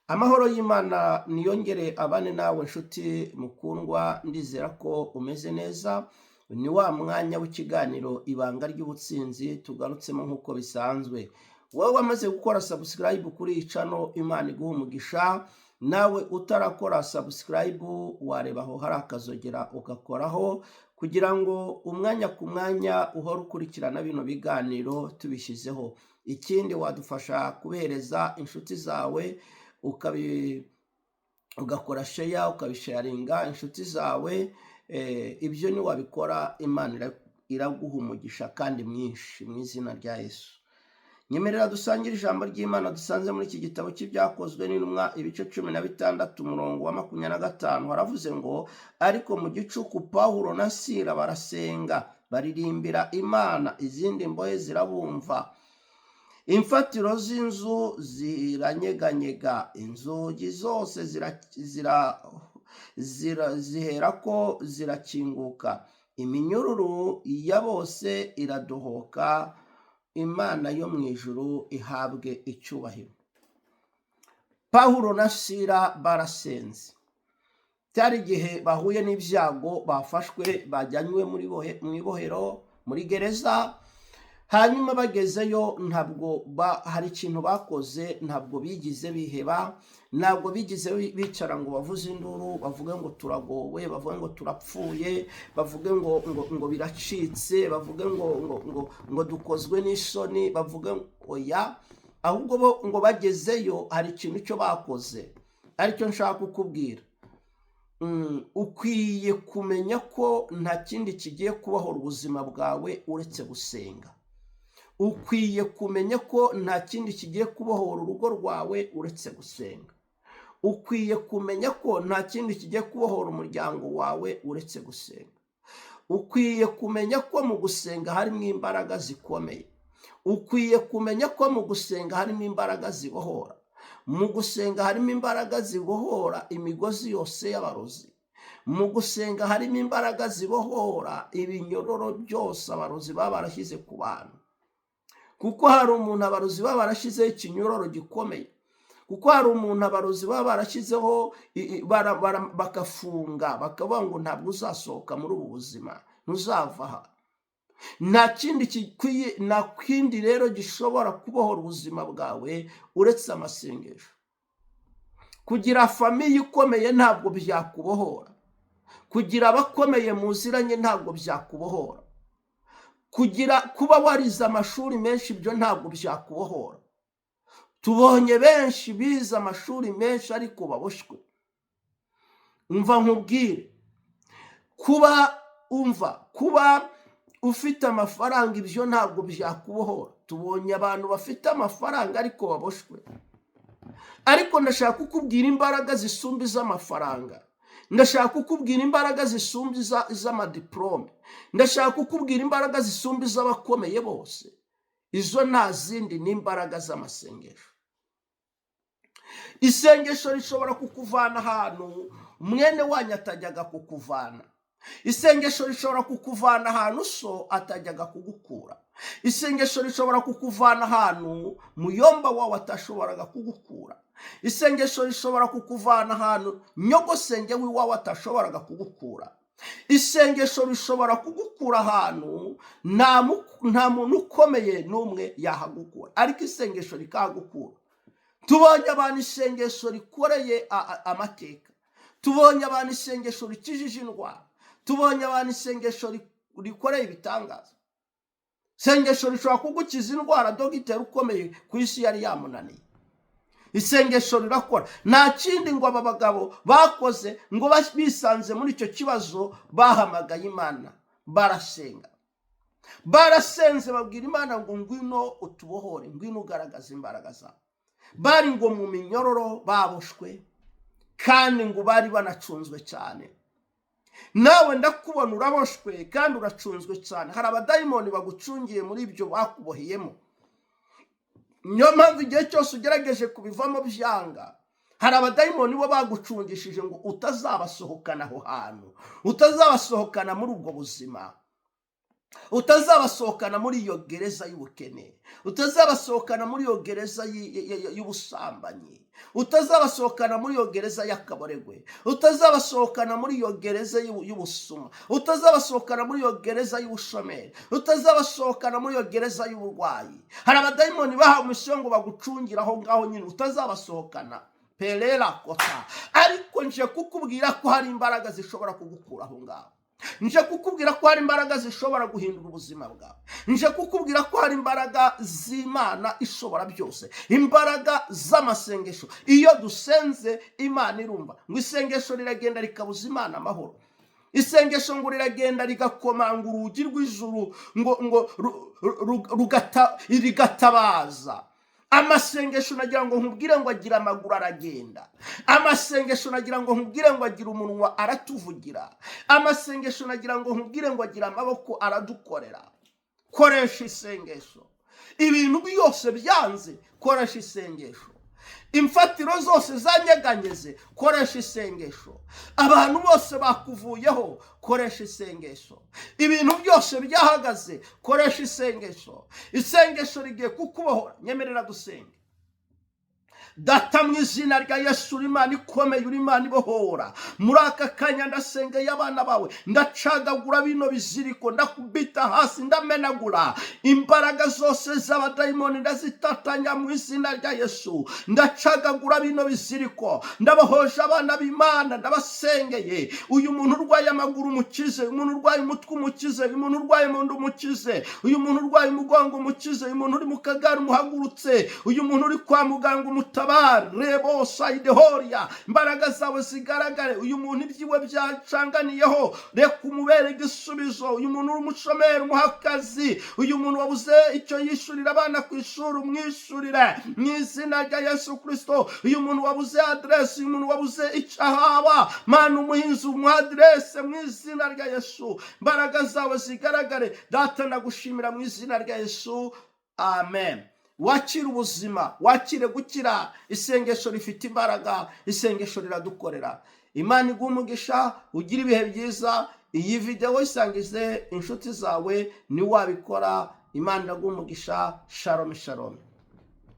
Amahoro y'Imana niyongere abane nawe nshuti mukundwa, ndizera ko umeze neza. Ni wa mwanya w'ikiganiro ibanga ry'ubutsinzi tugarutsemo nk'uko bisanzwe. Wowe wamaze gukora subscribe kuri iyi channel, Imana iguha umugisha. Nawe utarakora subscribe wareba aho hari akazogera ugakoraho, kugira ngo umwanya ku mwanya uhora ukurikirana bino biganiro tubishyizeho. Ikindi wadufasha kubihereza inshuti zawe, ugakora share, ukabisharinga inshuti zawe. Ibyo ni wabikora, Imana iraguha umugisha kandi mwinshi mu izina rya Yesu. Nyemerera dusangire ijambo ry'Imana dusanze muri iki gitabo cy'Ibyakozwe n'Intumwa ibice 16 umurongo wa 25. Haravuze ngo, ariko mu gicuku Pawulo na Sila barasenga, baririmbira Imana, izindi mbohe zirabumva. Imfatiro z'inzu ziranyeganyega, inzugi zose ziherako zirakinguka, iminyururu ya bose iradohoka. Imana yo mu ijuru ihabwe icyubahiro. Pawulo na Sila barasenze. Cyari igihe bahuye n'ibyago, bafashwe bajyanywe mu ibohero, muri gereza. Hanyuma bagezeyo ntabwo hari ikintu bakoze, ntabwo bigize biheba, ntabwo bigize bicara ngo bavuze induru, bavuge ngo turagowe, bavuge ngo turapfuye, bavuge ngo biracitse, bavuge ngo dukozwe n'isoni, bavuge oya. Ahubwo ngo bagezeyo hari ikintu cyo bakoze, aricyo nshaka kukubwira. Ukwiye kumenya ko nta kindi kigiye kubaho ubuzima bwawe uretse gusenga. Ukwiye kumenya ko nta kindi kigiye kubohora urugo rwawe uretse gusenga. Ukwiye kumenya ko nta kindi kigiye kubohora umuryango wawe uretse gusenga. Ukwiye kumenya ko mu gusenga harimo imbaraga zikomeye. Ukwiye kumenya ko mu gusenga harimo imbaraga zibohora. Mu gusenga harimo imbaraga zibohora imigozi yose y'abarozi. Mu gusenga harimo imbaraga zibohora ibinyororo byose abarozi baba barashyize ku bantu. Kuko hari umuntu abarozi baba barashyizeho ikinyororo gikomeye. Kuko hari umuntu abarozi baba barashyizeho bakafunga, bakavuga ngo ntabwo uzasohoka muri ubu buzima, ntuzava aha. Nta kindi rero gishobora kubohora ubuzima bwawe uretse amasengesho. Kugira famiye ikomeye ntabwo byakubohora. Kugira abakomeye muziranye ntabwo byakubohora. Kuba warize amashuri menshi ibyo ntabwo byakubohora. Tubonye benshi bize amashuri menshi ariko baboshwe. Umva nkubwire, kuba ufite amafaranga ibyo ntabwo byakubohora. Tubonye abantu bafite amafaranga ariko baboshwe. Ariko ndashaka kukubwira imbaraga zisumba iz'amafaranga. Ndashaka kukubwira imbaraga zisumba iz'amadiplome. Ndashaka kukubwira imbaraga zisumba iz'abakomeye bose. Izo nta zindi ni imbaraga z'amasengesho. Isengesho rishobora kukuvana ahantu mwene wanyu atajyaga kukuvana. Isengesho rishobora kukuvana ahantu so atajyaga kugukura. Isengesho rishobora kukuvana ahantu muyomba wawe atashoboraga kugukura. Isengesho rishobora kukuvana ahantu nyogosenge w'iwawe atashoboraga kugukura. Isengesho rishobora kugukura ahantu nta muntu ukomeye n'umwe yahagukura, ariko isengesho rikagukura. Tubonye abantu isengesho rikoreye amateka. Tubonye abantu isengesho rikijije indwara. Tubonye abantu isengesho rikoreye ibitangaza. Isengesho rishobora kugukiza indwara dogiteri ukomeye ku isi yari yamunaniye. Isengesho rirakora. Nta kindi ngo aba bagabo bakoze ngo bisanze muri icyo kibazo, bahamagaye Imana, barasenga. Barasenze babwira Imana ngo ngwino utubohore, ngwino ugaragaza imbaraga zawe. Bari ngo mu minyororo baboshwe, kandi ngo bari banacunzwe cyane. Nawe ndakubona uraboshwe kandi uracunzwe cyane. Hari abadayimoni bagucungiye muri ibyo bakuboheyemo. Niyo mpamvu igihe cyose ugerageje kubivamo byanga. Hari abadayimoni bo bagucungishije ngo utazabasohokana aho hantu, utazabasohokana muri ubwo buzima. utazabasohokana muri iyo gereza y'ubukene, utazabasohokana muri iyo gereza y'ubusambanyi, utazabasohokana muri iyo gereza y'akaboregwe, utazabasohokana muri iyo gereza y'ubusuma, utazabasohokana muri iyo gereza y'ubushomeri, utazabasohokana muri iyo gereza y'uburwayi. Hari abadayimoni bahawe misiyo ngo bagucungire aho ngaho nyine, utazabasohokana perera kota. Ariko nje kukubwira ko hari imbaraga zishobora kugukura aho ngaho. Nje kukubwira ko hari imbaraga zishobora guhindura ubuzima bwawe. Nje kukubwira ko hari imbaraga z'Imana ishobora byose, imbaraga z'amasengesho. Iyo dusenze Imana irumva. Ngo isengesho riragenda rikabuza Imana amahoro. Isengesho ngo riragenda rigakomanga urugi rw'ijuru ngo rigatabaza. Amasengesho nagira ngo nkubwire ngo agira amaguru aragenda. Amasengesho nagira ngo nkubwire ngo agira umunwa aratuvugira. Amasengesho nagira ngo nkubwire ngo agira amaboko aradukorera. Koresha isengesho. Ibintu byose byanze, koresha isengesho. Imfatiro zose zanyeganyeze, koresha isengesho. Abantu bose bakuvuyeho, koresha isengesho. Ibintu byose byahagaze, koresha isengesho. Isengesho rigiye kukubohora. Nyemerera dusenge. Data mu izina rya Yesu, uri Imana ikomeye, uri Imana ibohora. Muri aka kanya ndasengeye abana bawe, ndacagagura bino biziriko, ndakubita hasi, ndamenagura imbaraga zose z'abadayimoni, ndazitatanya mu izina rya Yesu. Ndacagagura bino biziriko, ndabohoje abana b'Imana, ndabasengeye. Uyu muntu urwaye amaguru umukize, uyu muntu urwaye umutwe umukize, uyu muntu urwaye mu nda umukize, uyu muntu urwaye umugongo umukize, uyu muntu uri mu kagare umuhagurutse, uyu muntu uri kwa muganga umutabare. Rebo Saidehoria, imbaraga zawe zigaragare. Uyu muntu ibyiwe byacanganiyeho, reka umubere igisubizo. Uyu muntu uri umushomeri umuhakazi, uyu muntu wabuze icyo yishurira abana ku ishuri, umwishurire mu izina rya Yesu Kristo. Uyu muntu wabuze adresse, uyu muntu wabuze icyo ahaba, Mana umuhinzi umuha adresse mu izina rya Yesu. Imbaraga zawe zigaragare. Data ndagushimira mu izina rya Yesu. Amen. Wakira ubuzima, wakire gukira. Isengesho rifite imbaraga, isengesho riradukorera. Imana iguhe umugisha, ugira ibihe byiza. Iyi video isangize inshuti zawe, ni wabikora. Imana iguhe umugisha. Shalom shalom.